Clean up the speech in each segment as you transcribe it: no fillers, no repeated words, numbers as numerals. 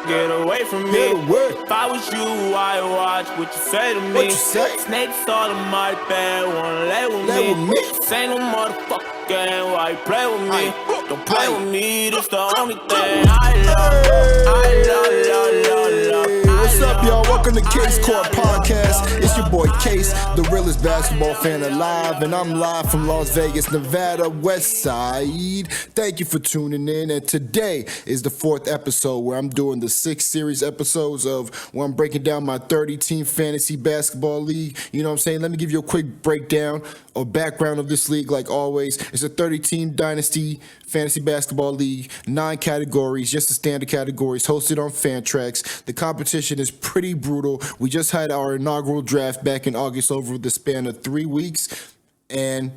get away from me. If I was you, I'd watch what you say to me. Snakes all in my bed, wanna lay with me. This ain't no motherfucking game, why you play with me? Don't play with me, this the only thing I love. What's up, y'all? Welcome to Kase Court Podcast. It's your boy Kase, the realest basketball fan alive, and I'm live from Las Vegas, Nevada, West Side. Thank you for tuning in, and today is the 4th episode where I'm doing the 6 series episodes of where I'm breaking down my 30-team fantasy basketball league. You know what I'm saying? Let me give you a quick breakdown or background of this league. Like always, it's a 30-team Dynasty fantasy basketball league, 9 categories, just the standard categories, hosted on Fantrax. The competition is pretty brutal. We just had our inaugural draft back in August over the span of 3 weeks, and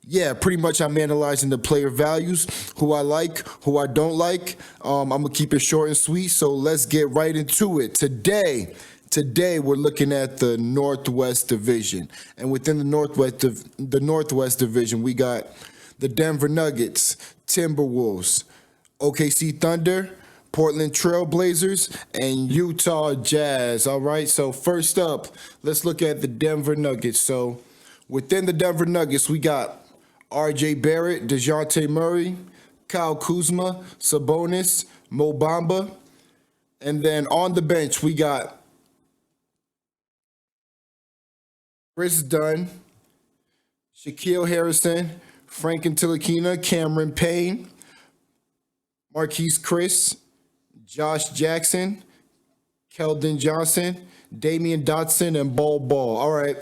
yeah, pretty much I'm analyzing the player values, who I like, who I don't like. I'm gonna keep it short and sweet, so let's get right into it. Today we're looking at the NorthWest division, and within the Northwest division, we got the Denver Nuggets, Timberwolves, OKC Thunder, Portland Trail Blazers, and Utah Jazz. All right, so first up, let's look at the Denver Nuggets. So within the Denver Nuggets, we got R.J. Barrett, DeJounte Murray, Kyle Kuzma, Sabonis, Mo Bamba. And then on the bench, we got Chris Dunn, Shaquille Harrison, Frank Ntilikina, Cameron Payne, Marquise Chris, Josh Jackson, Keldon Johnson, Damian Dotson, and Bol. All right.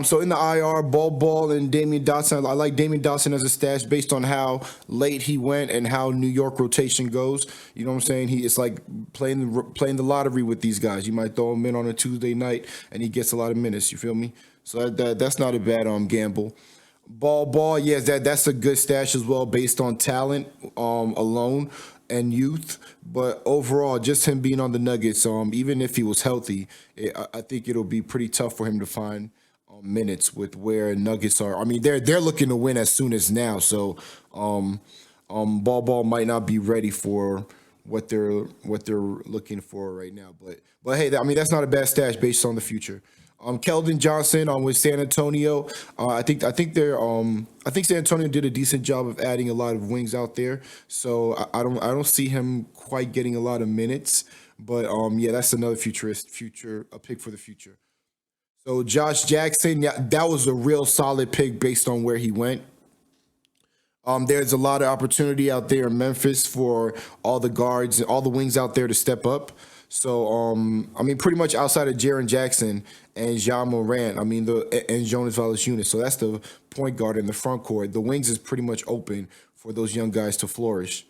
So in the IR, Bol and Damian Dotson. I like Damian Dotson as a stash based on how late he went and how New York rotation goes. You know what I'm saying? It's like playing the lottery with these guys. You might throw him in on a Tuesday night and he gets a lot of minutes. You feel me? So that's not a bad gamble. Bol, yes, that's a good stash as well based on talent alone and youth. But overall, just him being on the Nuggets, even if he was healthy, I think it'll be pretty tough for him to find minutes with where Nuggets are. I mean, they're looking to win as soon as now, so Bol might not be ready for what they're looking for right now. But hey, I mean that's not a bad stash based on the future. Keldon Johnson with San Antonio. I think San Antonio did a decent job of adding a lot of wings out there. So I don't see him quite getting a lot of minutes. But yeah, that's another a pick for the future. So Josh Jackson, yeah, that was a real solid pick based on where he went. There's a lot of opportunity out there in Memphis for all the guards and all the wings out there to step up. So, I mean, pretty much outside of Jaren Jackson and Ja Morant, and Jonas Valanciunas. So that's the point guard in the front court. The wings is pretty much open for those young guys to flourish.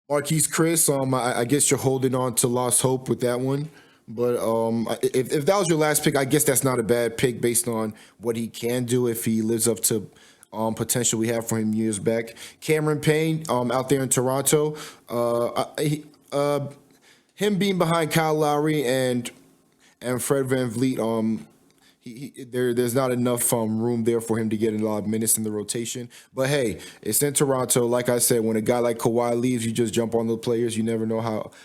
Marquise Chris, I guess you're holding on to lost hope with that one. But if that was your last pick, I guess that's not a bad pick based on what he can do if he lives up to potential we have for him years back. Cameron Payne out there in Toronto. Him being behind Kyle Lowry and Fred VanVleet, there's not enough room there for him to get a lot of minutes in the rotation. But hey, it's in Toronto. Like I said, when a guy like Kawhi leaves, you just jump on the players. You never know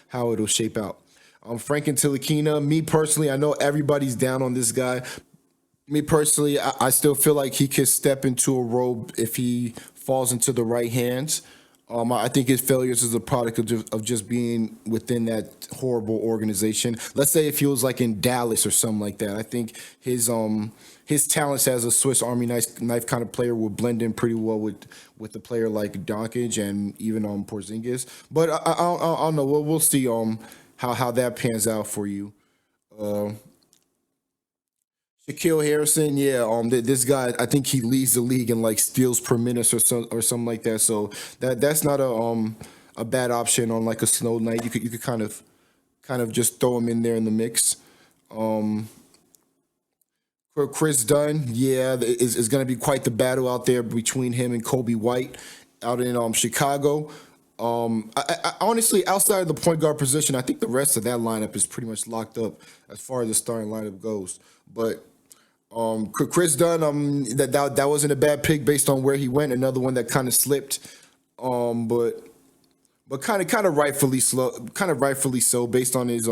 how it'll shape out. Frank Ntilikina, me personally, I know everybody's down on this guy. Me personally, I still feel like he could step into a role if he falls into the right hands. I think his failures is a product of just being within that horrible organization. Let's say if he was like in Dallas or something like that. I think his talents as a Swiss Army knife kind of player would blend in pretty well with a player like Doncic and even Porzingis. But I don't know. We'll see how that pans out for you. Shaquille Harrison, yeah, this guy, I think he leads the league in like steals per minute or something like that. So that's not a bad option on like a snow night. You could kind of just throw him in there in the mix. For Chris Dunn, yeah, it's going to be quite the battle out there between him and Kobe White out in Chicago. I honestly, outside of the point guard position, I think the rest of that lineup is pretty much locked up as far as the starting lineup goes. But Chris Dunn, that wasn't a bad pick based on where he went. Another one that kind of slipped. But but kind of rightfully so, based on his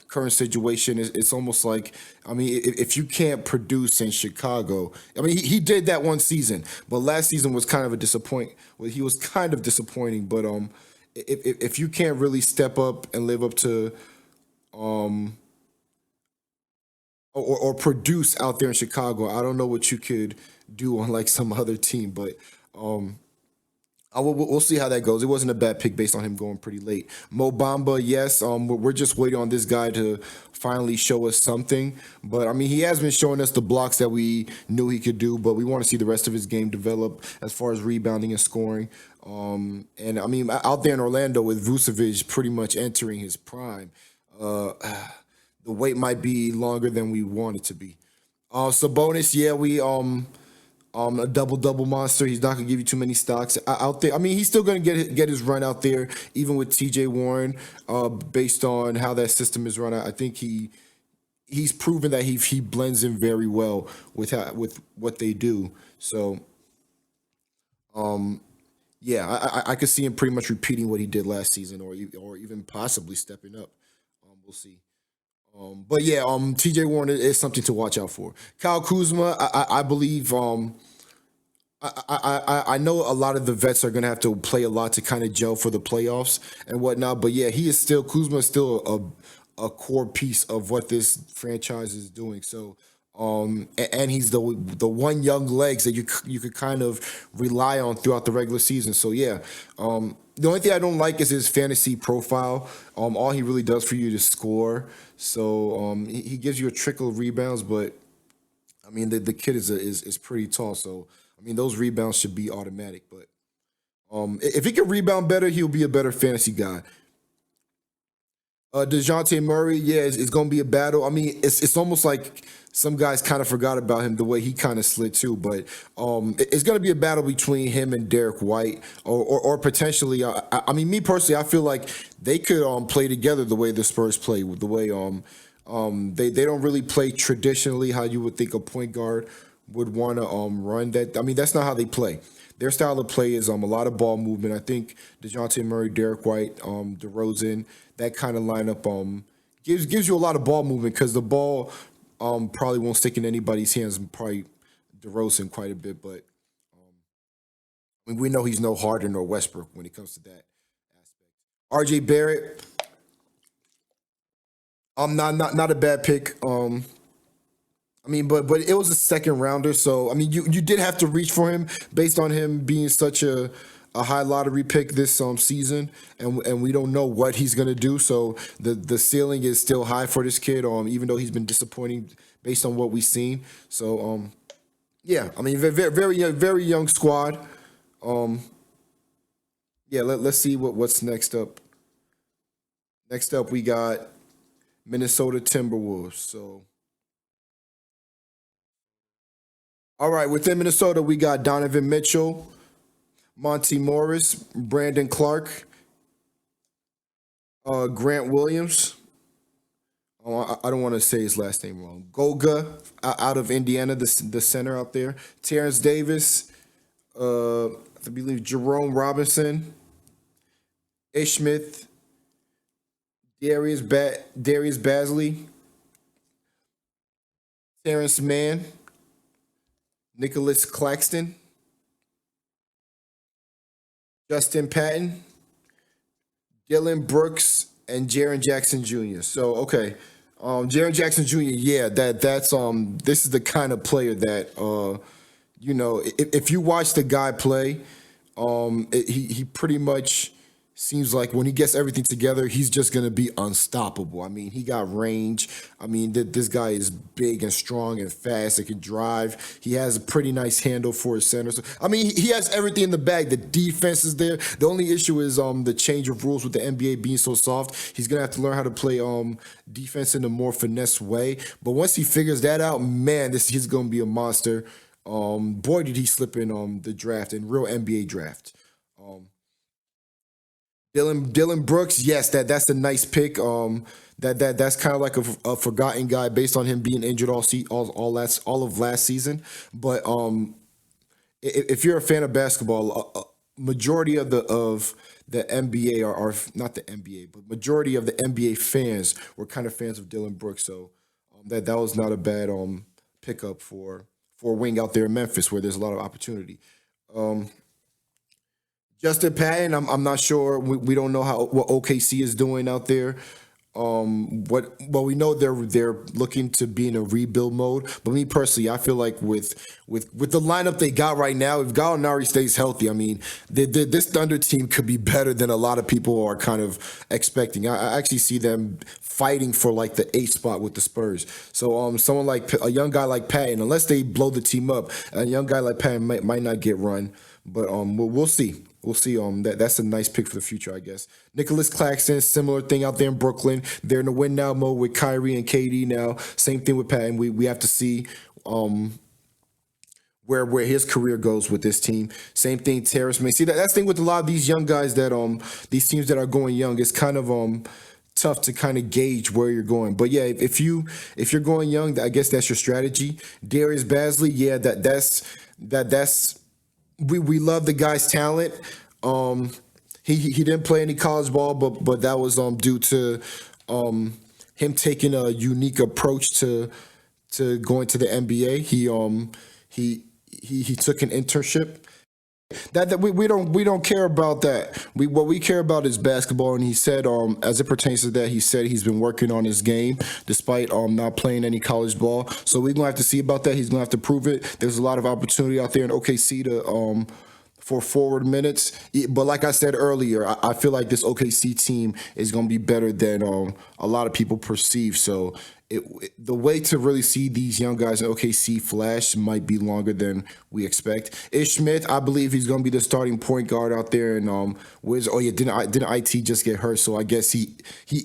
current situation. It's almost like, I mean, if you can't produce in Chicago, I mean, he did that one season, but last season was kind of a disappoint. Well, he was kind of disappointing, but if you can't really step up and live up to or produce out there in Chicago, I don't know what you could do on like some other team, but we'll see how that goes. It wasn't a bad pick based on him going pretty late. Mo Bamba, yes. We're just waiting on this guy to finally show us something. But I mean, he has been showing us the blocks that we knew he could do. But we want to see the rest of his game develop as far as rebounding and scoring. And I mean, out there in Orlando with Vucevic pretty much entering his prime, the wait might be longer than we want it to be. Sabonis, yeah, we a double monster. He's not gonna give you too many stocks out there. I mean, he's still gonna get his run out there, even with T.J. Warren. Based on how that system is run, I think he's proven that he blends in very well with what they do. So, yeah, I could see him pretty much repeating what he did last season, or even possibly stepping up. We'll see. But yeah, T.J. Warren is something to watch out for. Kyle Kuzma, I believe. I know a lot of the vets are gonna have to play a lot to kind of gel for the playoffs and whatnot. But yeah, Kuzma is still a core piece of what this franchise is doing. So, and he's the one young legs that you could kind of rely on throughout the regular season. So yeah, the only thing I don't like is his fantasy profile. All he really does for you is score. So he gives you a trickle of rebounds, but I mean the kid is pretty tall. So I mean those rebounds should be automatic. But if he can rebound better, he'll be a better fantasy guy. DeJounte Murray, yeah, it's going to be a battle. I mean, it's almost like some guys kind of forgot about him the way he kind of slid too. But it's going to be a battle between him and Derek White, or potentially. I mean, me personally, I feel like they could play together the way the Spurs play, the way they don't really play traditionally how you would think a point guard would want to run. That, I mean, that's not how they play. Their style of play is a lot of ball movement. I think DeJounte Murray, Derek White, DeRozan, that kind of lineup gives you a lot of ball movement, because the ball probably won't stick in anybody's hands, and probably DeRozan quite a bit. But I mean, we know he's no Harden or Westbrook when it comes to that aspect. RJ Barrett, not a bad pick. I mean, but it was a second rounder, so I mean, you did have to reach for him based on him being such a high lottery pick this season, and we don't know what he's gonna do. So the ceiling is still high for this kid, even though he's been disappointing based on what we've seen. So yeah, I mean, very young squad. Yeah, let's see what's next up. Next up, we got Minnesota Timberwolves. So. All right, within Minnesota, we got Donovan Mitchell, Monty Morris, Brandon Clark, Grant Williams. Oh, I don't want to say his last name wrong. Goga out of Indiana, the center out there. Terrence Davis, I believe Jerome Robinson, Ish Smith, Darius Basley, Terrence Mann, Nicholas Claxton, Justin Patton, Dylan Brooks, and Jaren Jackson Jr. So okay, Jaren Jackson Jr. Yeah, that's this is the kind of player that if you watch the guy play, he pretty much seems like when he gets everything together, he's just going to be unstoppable. I mean, he got range. I mean, this guy is big and strong and fast. He can drive. He has a pretty nice handle for his center. So, I mean, he has everything in the bag. The defense is there. The only issue is the change of rules with the NBA being so soft. He's going to have to learn how to play defense in a more finesse way. But once he figures that out, man, he's going to be a monster. Boy, did he slip in the draft, in real NBA draft. Dylan Brooks, yes, that's a nice pick. That's kind of like a forgotten guy based on him being injured all of last season. But if you're a fan of basketball, majority of the the NBA are not the NBA, but majority of the NBA fans were kind of fans of Dylan Brooks. So that was not a bad pickup for a wing out there in Memphis, where there's a lot of opportunity. Justin Patton, I'm not sure. We don't know what OKC is doing out there. We know they're looking to be in a rebuild mode. But me personally, I feel like with the lineup they got right now, if Gallinari stays healthy, I mean, this Thunder team could be better than a lot of people are kind of expecting. I actually see them fighting for like the 8th spot with the Spurs. So someone like a young guy like Patton, unless they blow the team up, a young guy like Patton might not get run. But we'll see. We'll see. That's a nice pick for the future, I guess. Nicholas Claxton, similar thing out there in Brooklyn. They're in the win now mode with Kyrie and KD now. Same thing with Patton. We have to see where his career goes with this team. Same thing, Terrace May. See, that's the thing with a lot of these young guys that these teams that are going young. It's kind of tough to kind of gauge where you're going. But yeah, if you're going young, I guess that's your strategy. Darius Bazley, yeah, that's. We love the guy's talent. He didn't play any college ball, but that was due to him taking a unique approach to going to the NBA. He took an internship. That we don't care about that. What we care about is basketball, and he said as it pertains to that, he said he's been working on his game despite not playing any college ball. So we're gonna have to see about that. He's gonna have to prove it. There's a lot of opportunity out there in OKC to for forward minutes. But like I said earlier, I feel like this OKC team is gonna be better than a lot of people perceive. So the way to really see these young guys in OKC flash might be longer than we expect. Ish Smith, I believe he's going to be the starting point guard out there. And didn't IT just get hurt? So I guess he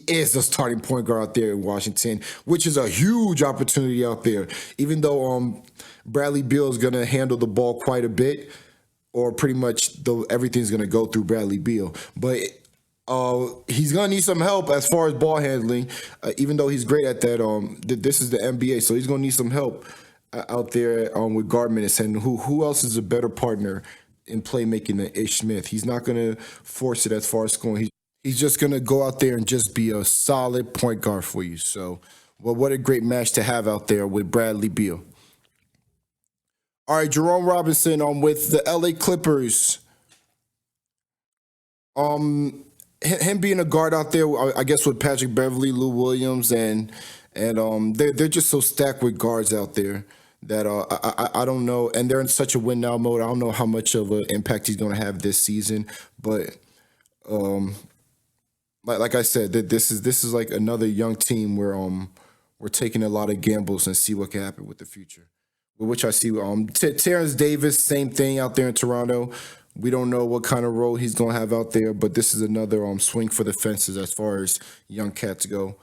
is the starting point guard out there in Washington, which is a huge opportunity out there. Even though Bradley Beal is going to handle the ball quite a bit, or pretty much everything's going to go through Bradley Beal, but he's gonna need some help as far as ball handling, even though he's great at that. This is the NBA, so he's gonna need some help out there with guard minutes. And who else is a better partner in playmaking than Ish Smith? He's not gonna force it as far as scoring. He's just gonna go out there and just be a solid point guard for you. So, well, what a great match to have out there with Bradley Beal. All right, Jerome Robinson with the LA Clippers. Him being a guard out there, I guess, with Patrick Beverley, Lou Williams, and they're just so stacked with guards out there that I don't know. And they're in such a win now mode. I don't know how much of an impact he's going to have this season. But like I said, this is like another young team where we're taking a lot of gambles and see what can happen with the future. Which I see. Terrence Davis, same thing out there in Toronto. We don't know what kind of role he's going to have out there, but this is another swing for the fences as far as young cats go.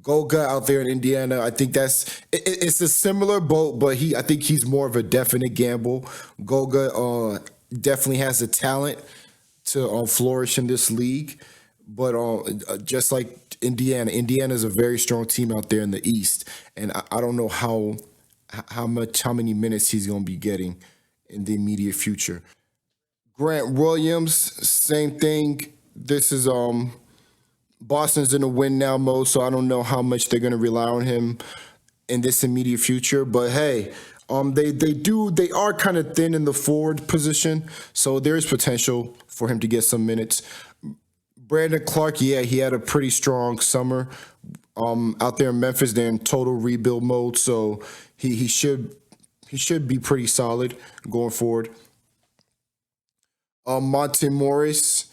Goga out there in Indiana, I think it's a similar boat, but I think he's more of a definite gamble. Goga definitely has the talent to flourish in this league, but just like Indiana is a very strong team out there in the East, and I don't know how many minutes he's going to be getting in the immediate future. Grant Williams, same thing. This is Boston's in a win now mode, so I don't know how much they're going to rely on him in this immediate future. But hey, they are kind of thin in the forward position, so there is potential for him to get some minutes. Brandon Clark, yeah, he had a pretty strong summer out there in Memphis. They're in total rebuild mode, so he should be pretty solid going forward. Monte Morris,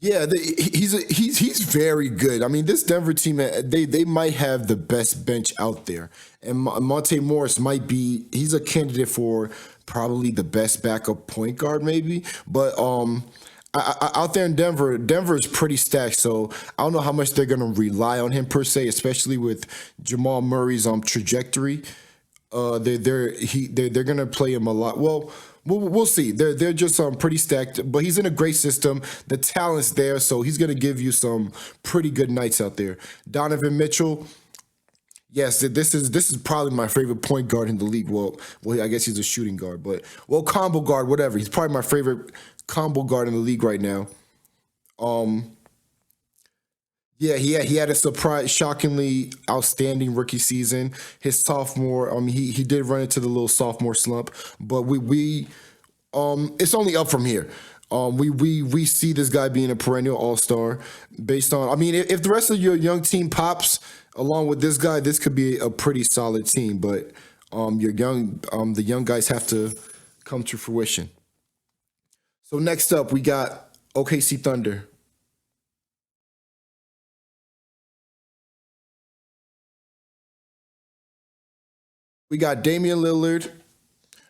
yeah, he's very good. I mean, this Denver team, they might have the best bench out there, and Monte Morris he's a candidate for probably the best backup point guard, maybe. But out there in Denver is pretty stacked, so I don't know how much they're gonna rely on him per se, especially with Jamal Murray's trajectory. They're gonna play him a lot. Well, we'll see. They're just pretty stacked, but he's in a great system. The talent's there, so he's gonna give you some pretty good nights out there. Donovan Mitchell, Yes, this is probably my favorite point guard in the league. Well, I guess he's a shooting guard, but combo guard, whatever. He's probably my favorite combo guard in the league right now. Um, yeah, he had a surprise, shockingly outstanding rookie season. His sophomore, he did run into the little sophomore slump, but we it's only up from here. We see this guy being a perennial all star based on. I mean, if the rest of your young team pops along with this guy, this could be a pretty solid team. But the young guys have to come to fruition. So next up, we got OKC Thunder. We got Damian Lillard,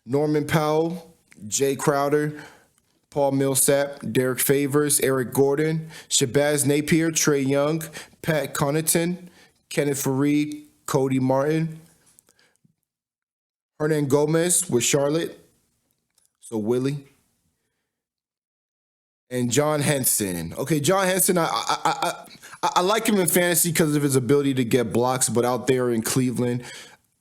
Norman Powell, Jay Crowder, Paul Millsap, Derek Favors, Eric Gordon, Shabazz Napier, Trae Young, Pat Connaughton, Kenneth Faried, Cody Martin, Hernan Gomez with Charlotte, so Willie, and John Henson. Okay, John Henson, I like him in fantasy because of his ability to get blocks, but out there in Cleveland,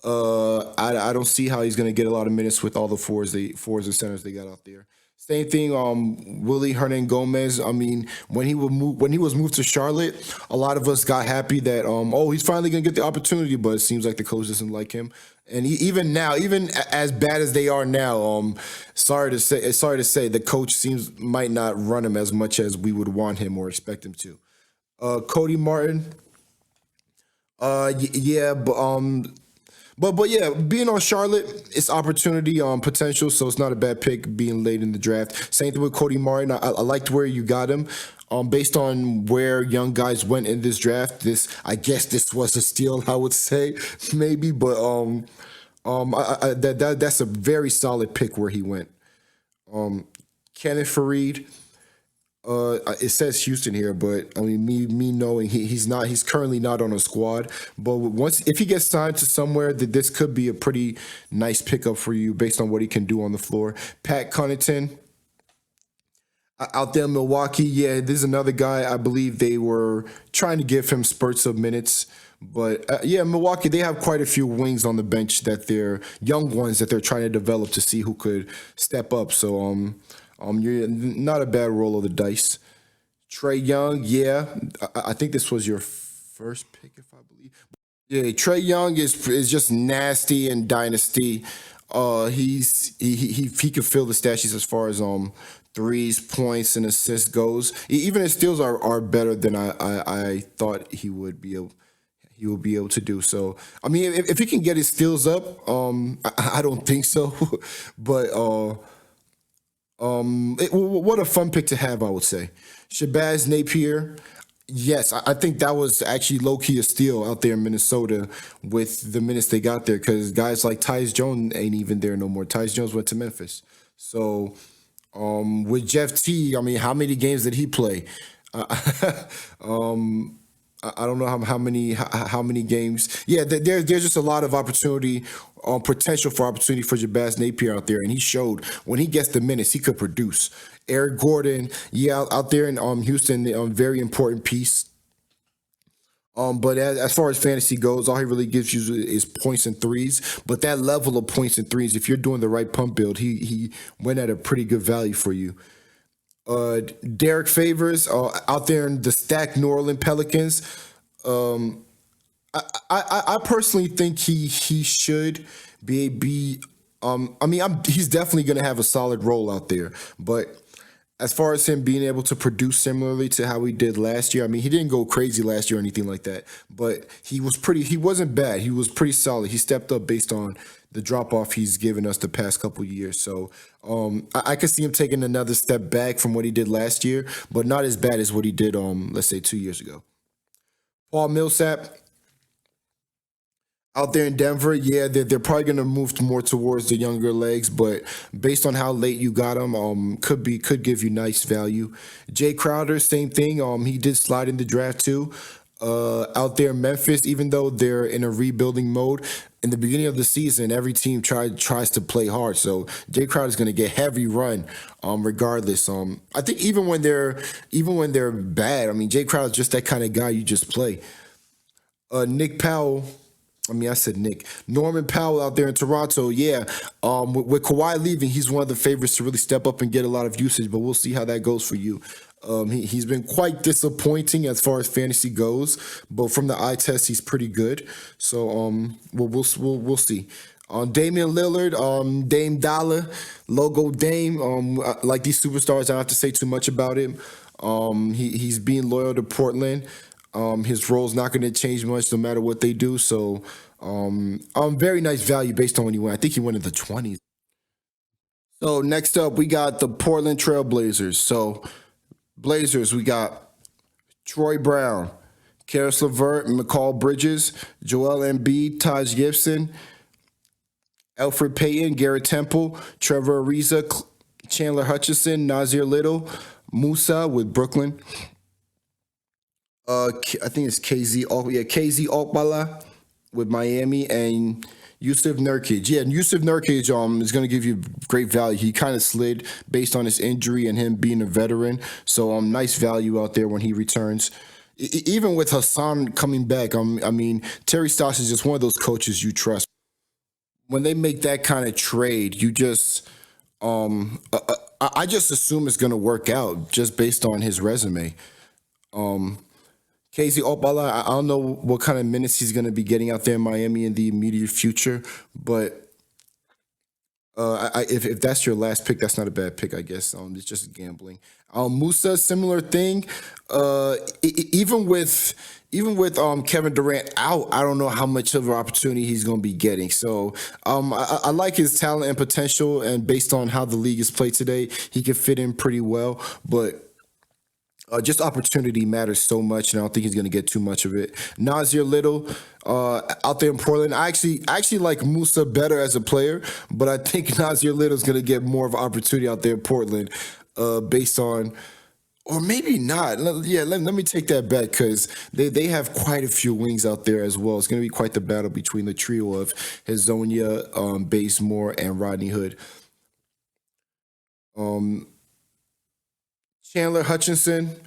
I don't see how he's going to get a lot of minutes with all the fours and centers they got out there. Same thing, Willie Hernan Gomez. I mean, when he was moved to Charlotte, a lot of us got happy that he's finally gonna get the opportunity, but it seems like the coach doesn't like him. And even now, even as bad as they are now, sorry to say, the coach might not run him as much as we would want him or expect him to. Cody Martin, yeah, but yeah, being on Charlotte, it's opportunity potential, so it's not a bad pick being late in the draft. Same thing with Cody Martin. I liked where you got him. Based on where young guys went in this draft, I guess this was a steal, I would say, maybe, but that's a very solid pick where he went. Kenneth Faried. It says Houston here, but I mean, me knowing he's currently not on a squad. But if he gets signed to somewhere, that this could be a pretty nice pickup for you based on what he can do on the floor. Pat Connaughton out there in Milwaukee, yeah, this is another guy. I believe they were trying to give him spurts of minutes. But yeah, Milwaukee, they have quite a few wings on the bench that they're young ones that they're trying to develop to see who could step up. So you're not a bad roll of the dice. Trae Young, yeah, I think this was your first pick, if I believe. Yeah, Trae Young is just nasty in Dynasty. He could fill the stat sheets as far as threes, points, and assists goes. Even his steals are better than I thought he would be able to do. So I mean, if he can get his steals up, I don't think so, but. What a fun pick to have, I would say. Shabazz Napier, yes, I think that was actually low-key a steal out there in Minnesota with the minutes they got there because guys like Tyus Jones ain't even there no more. Tyus Jones went to Memphis. So with Jeff T, I mean, how many games did he play? I don't know how many games. Yeah, there's just a lot of opportunity, potential for opportunity for Shabazz Napier out there, and he showed when he gets the minutes he could produce. Eric Gordon, yeah, out there in Houston, very important piece. But as far as fantasy goes, all he really gives you is points and threes. But that level of points and threes, if you're doing the right pump build, he went at a pretty good value for you. Derek Favors out there in the stacked New Orleans Pelicans. I personally think he should be. I mean, he's definitely going to have a solid role out there. But as far as him being able to produce similarly to how he did last year, I mean, he didn't go crazy last year or anything like that. But he wasn't bad. He was pretty solid. He stepped up based on the drop off he's given us the past couple years. So I could see him taking another step back from what he did last year, but not as bad as what he did, let's say 2 years ago. Paul Millsap out there in Denver, yeah, they're probably going to move more towards the younger legs, but based on how late you got him, could give you nice value. Jay Crowder, same thing. He did slide in the draft too. Out there in Memphis, even though they're in a rebuilding mode, in the beginning of the season, every team tries to play hard. So Jay Crowder's going to get heavy run, regardless. I think even when they're bad, I mean, Jay Crowder's just that kind of guy you just play. Nick Powell, I said Nick. Norman Powell out there in Toronto, yeah. With Kawhi leaving, he's one of the favorites to really step up and get a lot of usage, but we'll see how that goes for you. He's been quite disappointing as far as fantasy goes, but from the eye test, he's pretty good. So we'll see. Damian Lillard, Dame Dollar, logo Dame. Like these superstars, I don't have to say too much about him. He's being loyal to Portland. His role's not going to change much no matter what they do. So, very nice value based on when he went. I think he went in the 20s. So next up, we got the Portland Trail Blazers. So Blazers, we got Troy Brown, Karis LeVert, McCall Bridges, Joel Embiid, Taj Gibson, Elfrid Payton, Garrett Temple, Trevor Ariza, Chandler Hutchison, Nasir Little, Musa with Brooklyn. I think it's KZ Okpala with Miami, and Yusuf Nurkic. Yeah, and Yusuf Nurkic is going to give you great value. He kind of slid based on his injury and him being a veteran. So nice value out there when he returns. Even with Hassan coming back, Terry Stotts is just one of those coaches you trust. When they make that kind of trade, you just I just assume it's going to work out just based on his resume. Casey Okpala, I don't know what kind of minutes he's going to be getting out there in Miami in the immediate future, but if that's your last pick, that's not a bad pick, I guess. It's just gambling. Musa, similar thing. Even with Kevin Durant out, I don't know how much of an opportunity he's going to be getting. So I like his talent and potential, and based on how the league is played today, he can fit in pretty well, but just opportunity matters so much, and I don't think he's going to get too much of it. Nasir Little out there in Portland. I actually like Musa better as a player, but I think Nasir Little is going to get more of an opportunity out there in Portland based on, or maybe not. Yeah, let me take that bet because they have quite a few wings out there as well. It's going to be quite the battle between the trio of Hazonia, Bazemore, and Rodney Hood. Chandler Hutchison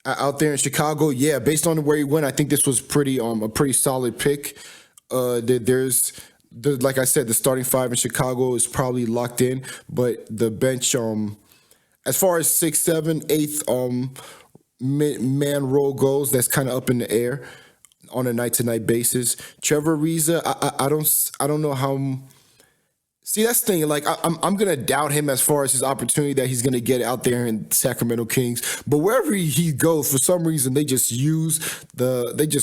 out there in Chicago. Yeah, based on where he went, I think this was a pretty solid pick. Like I said, the starting five in Chicago is probably locked in, but the bench, as far as 6th, 7th, 8th man role goes, that's kind of up in the air on a night-to-night basis. Trevor Ariza, I don't know how. See, that's the thing. Like, I'm gonna doubt him as far as his opportunity that he's gonna get out there in Sacramento Kings. But wherever he goes, for some reason, they just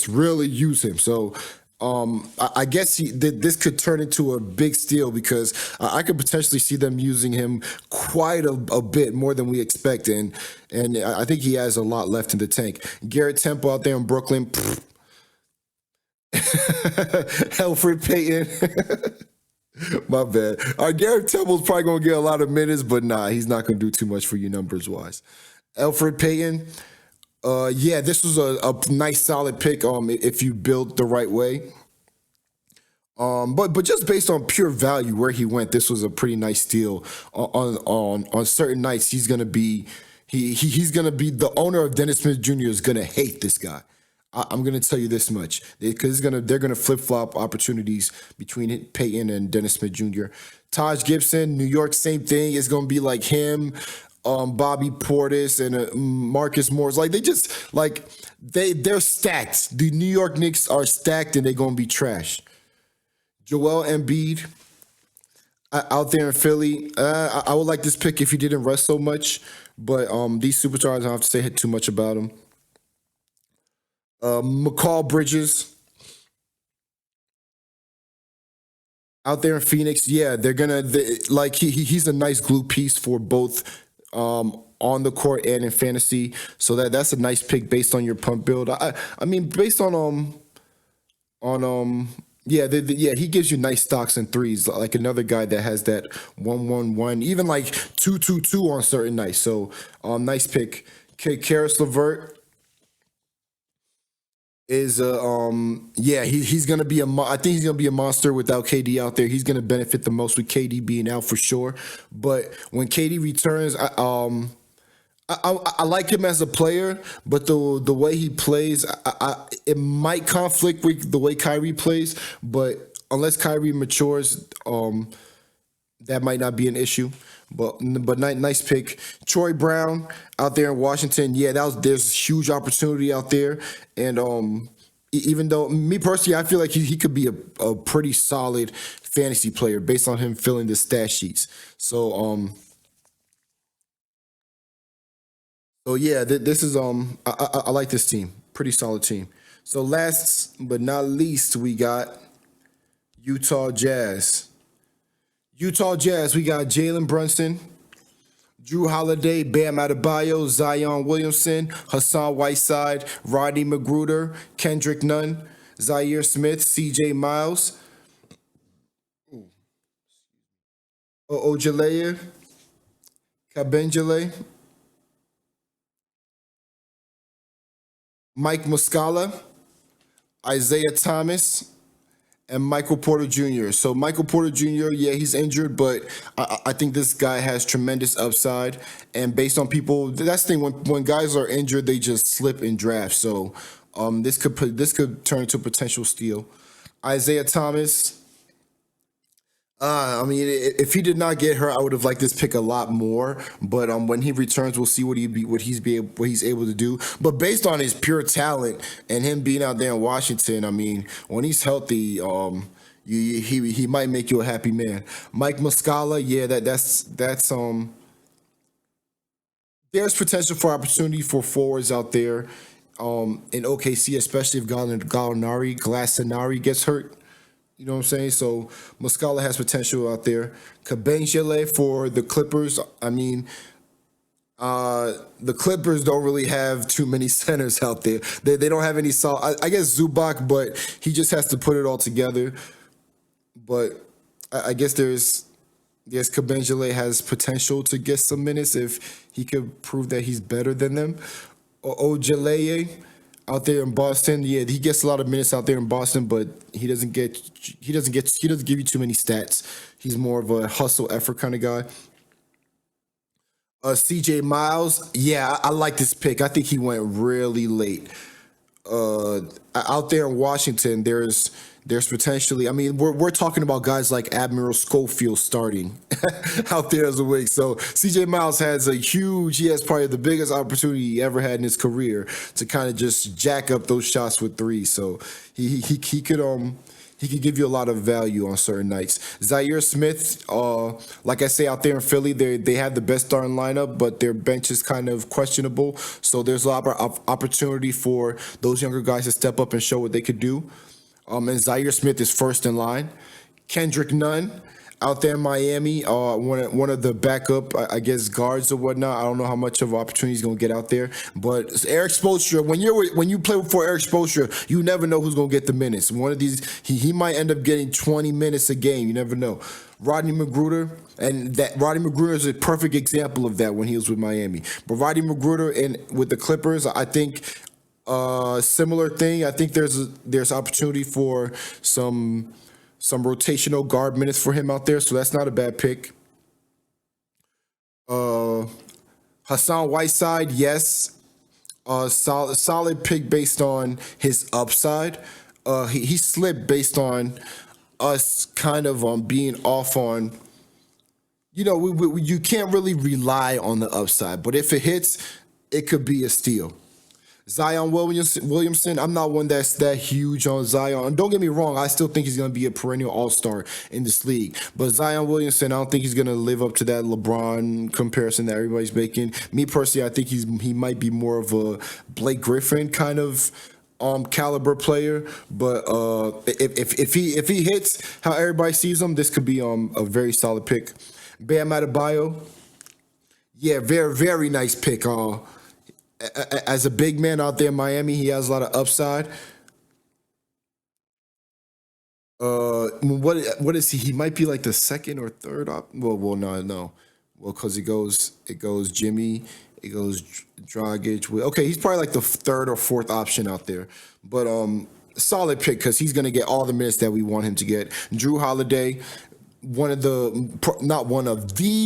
really use him. So, I guess this could turn into a big steal because I could potentially see them using him quite a bit more than we expect, and I think he has a lot left in the tank. Garrett Temple out there in Brooklyn, Elfrid Payton. My bad. Garrett Temple's probably going to get a lot of minutes, but nah, he's not going to do too much for you numbers-wise. Elfrid Payton, yeah, this was a nice, solid pick if you build the right way. But just based on pure value where he went, this was a pretty nice steal. On certain nights, he's going to be he's going to be the owner of Dennis Smith Jr. is going to hate this guy. I'm going to tell you this much because they're going to flip-flop opportunities between Peyton and Dennis Smith Jr. Taj Gibson, New York, same thing. It's going to be like him, Bobby Portis, and Marcus Morris. Like they're stacked. The New York Knicks are stacked, and they're going to be trash. Joel Embiid out there in Philly. I would like this pick if he didn't rest so much, but these superstars, I don't have to say too much about them. McCall Bridges out there in Phoenix. Yeah, he's a nice glue piece for both on the court and in fantasy. So that's a nice pick based on your pump build. I mean, based on he gives you nice stocks and threes, like another guy that has that 1-1-1, even like 2-2-2 on certain nights. So nice pick. Karis LeVert is he's gonna be I think he's gonna be a monster without KD out there. He's gonna benefit the most with KD being out for sure. But when KD returns, I like him as a player, but the way he plays, it might conflict with the way Kyrie plays. But unless Kyrie matures, that might not be an issue. But nice pick, Troy Brown out there in Washington. Yeah, there's huge opportunity out there, and even though me personally, I feel like he could be a pretty solid fantasy player based on him filling the stat sheets. So yeah, this is I like this team, pretty solid team. So last but not least, we got Utah Jazz. Utah Jazz, we got Jalen Brunson, Drew Holiday, Bam Adebayo, Zion Williamson, Hassan Whiteside, Rodney Magruder, Kendrick Nunn, Zaire Smith, C.J. Miles, Ojeleye, Kabengele, Mike Muscala, Isaiah Thomas, and Michael Porter Jr. So Michael Porter Jr., yeah, he's injured, but I think this guy has tremendous upside. And based on people, that's the thing, when guys are injured, they just slip in drafts. So this could turn into a potential steal. Isaiah Thomas. I mean, if he did not get hurt, I would have liked this pick a lot more. But when he returns, we'll see what he's able to do. But based on his pure talent and him being out there in Washington, I mean, when he's healthy, he might make you a happy man. Mike Muscala, yeah, that's there's potential for opportunity for forwards out there in OKC, especially if Gallinari gets hurt. You know what I'm saying? So Muscala has potential out there. Kabengele for the Clippers. I mean, the Clippers don't really have too many centers out there. They don't have any solid. I guess Zubac, but he just has to put it all together. But I guess Kabengele has potential to get some minutes if he could prove that he's better than them. Ojeleye out there in Boston, yeah, he gets a lot of minutes out there in Boston, but he doesn't give you too many stats. He's more of a hustle effort kind of guy. C.J. Miles, yeah, I like this pick. I think he went really late. Out there in Washington, there's potentially. I mean, we're talking about guys like Admiral Schofield starting out there as a wing. So C.J. Miles he has probably the biggest opportunity he ever had in his career to kind of just jack up those shots with threes. So he could give you a lot of value on certain nights. Zaire Smith, like I say, out there in Philly, they have the best starting lineup, but their bench is kind of questionable. So there's a lot of opportunity for those younger guys to step up and show what they could do. And Zaire Smith is first in line. Kendrick Nunn out there in Miami, one of the backup, I guess, guards or whatnot. I don't know how much of an opportunity he's going to get out there. But Eric Spoelstra, when you play for Eric Spoelstra, you never know who's going to get the minutes. One of these, he might end up getting 20 minutes a game. You never know. Rodney Magruder, and that Rodney Magruder is a perfect example of that when he was with Miami. But Rodney Magruder with the Clippers, I think similar thing. I think there's opportunity for some rotational guard minutes for him out there, so that's not a bad pick. Hassan Whiteside, yes, solid pick based on his upside. He slipped based on us kind of being off on. You know, you can't really rely on the upside, but if it hits, it could be a steal. Zion Williamson, I'm not one that's that huge on Zion. And don't get me wrong, I still think he's going to be a perennial all-star in this league. But Zion Williamson, I don't think he's going to live up to that LeBron comparison that everybody's making. Me personally, I think he might be more of a Blake Griffin kind of caliber player. But if he hits how everybody sees him, this could be a very solid pick. Bam Adebayo, yeah, very, very nice pick. As a big man out there in Miami, he has a lot of upside. What is he? He might be like the second or third no. Well, because it goes Jimmy, it goes Dragic. Okay, he's probably like the third or fourth option out there. But solid pick because he's gonna get all the minutes that we want him to get. Drew Holiday, the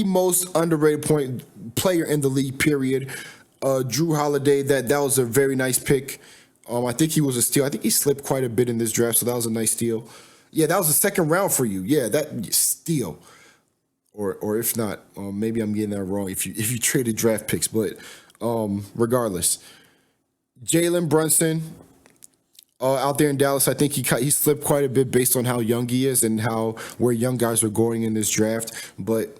most underrated player in the league, period. Drew Holiday, that was a very nice pick. I think he was a steal. I think he slipped quite a bit in this draft, so that was a nice steal. Yeah, that was the second round for you. Yeah, that steal. Or if not, maybe I'm getting that wrong if you traded draft picks, but regardless. Jalen Brunson out there in Dallas, I think he slipped quite a bit based on how young he is and where young guys are going in this draft. But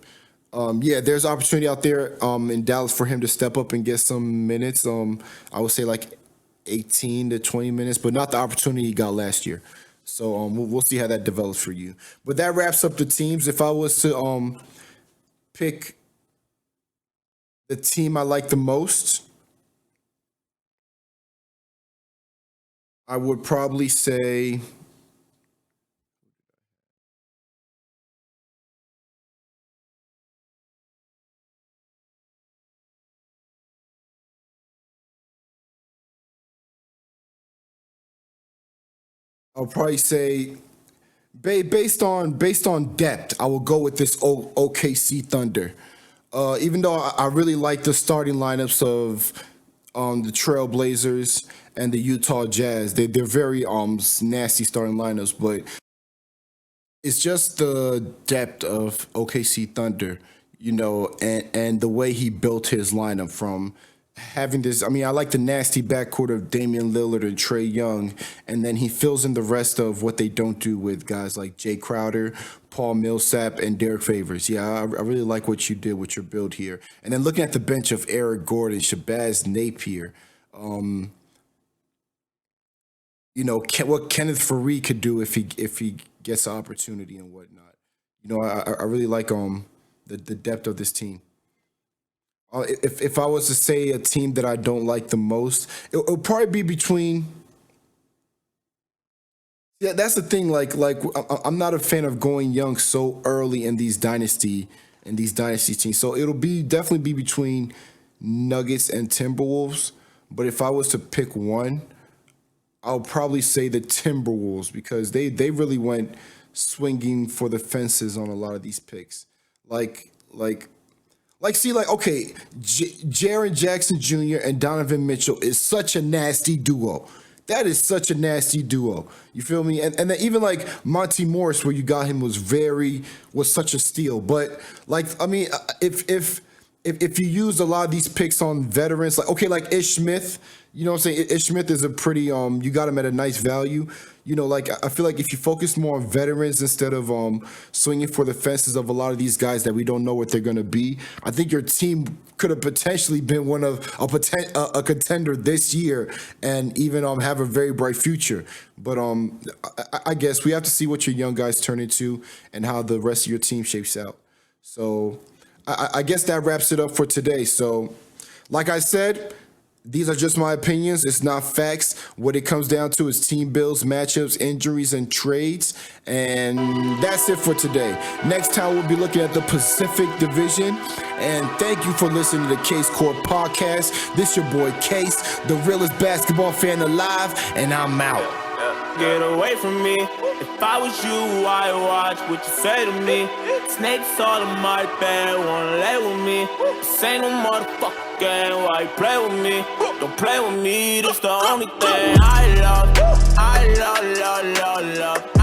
there's opportunity out there in Dallas for him to step up and get some minutes. I would say like 18 to 20 minutes, but not the opportunity he got last year. So we'll see how that develops for you. But that wraps up the teams. If I was to pick the team I like the most, I would probably say based on depth, I will go with this OKC Thunder. Even though I really like the starting lineups of the Trailblazers and the Utah Jazz, they're very nasty starting lineups, but it's just the depth of OKC Thunder, and the way he built his lineup from having this. I mean, I like the nasty backcourt of Damian Lillard and Trae Young, and then he fills in the rest of what they don't do with guys like Jay Crowder, Paul Millsap, and Derek Favors. Yeah, I really like what you did with your build here. And then looking at the bench of Eric Gordon, Shabazz Napier, what Kenneth Faried could do if he gets an opportunity and whatnot. I really like the depth of this team. If I was to say a team that I don't like the most, it'll probably be between. Yeah, that's the thing. Like I'm not a fan of going young so early in these dynasty teams. So it'll definitely be between Nuggets and Timberwolves. But if I was to pick one, I'll probably say the Timberwolves because they really went swinging for the fences on a lot of these picks. Okay, Jaren Jackson Jr. and Donovan Mitchell is such a nasty duo. That is such a nasty duo. You feel me? And then even like Monty Morris, where you got him, was such a steal. But if you use a lot of these picks on veterans, like Ish Smith, you know what I'm saying? Ish Smith is a pretty you got him at a nice value. I feel like if you focus more on veterans instead of swinging for the fences of a lot of these guys that we don't know what they're going to be, I think your team could have potentially been one of a contender this year and even have a very bright future. But I guess we have to see what your young guys turn into and how the rest of your team shapes out. So I guess that wraps it up for today. So like I said, these are just my opinions. It's not facts. What it comes down to is team builds, matchups, injuries, and trades. And that's it for today. Next time, we'll be looking at the Pacific Division. And thank you for listening to the Kase Court Podcast. This your boy Kase, the realest basketball fan alive, and I'm out. Get away from me. If I was you, I'd watch what you say to me. Snakes all in my bed, wanna lay with me. This ain't no motherfucking game, why you play with me? Don't play with me, this the only thing I love. I love, love, love, love.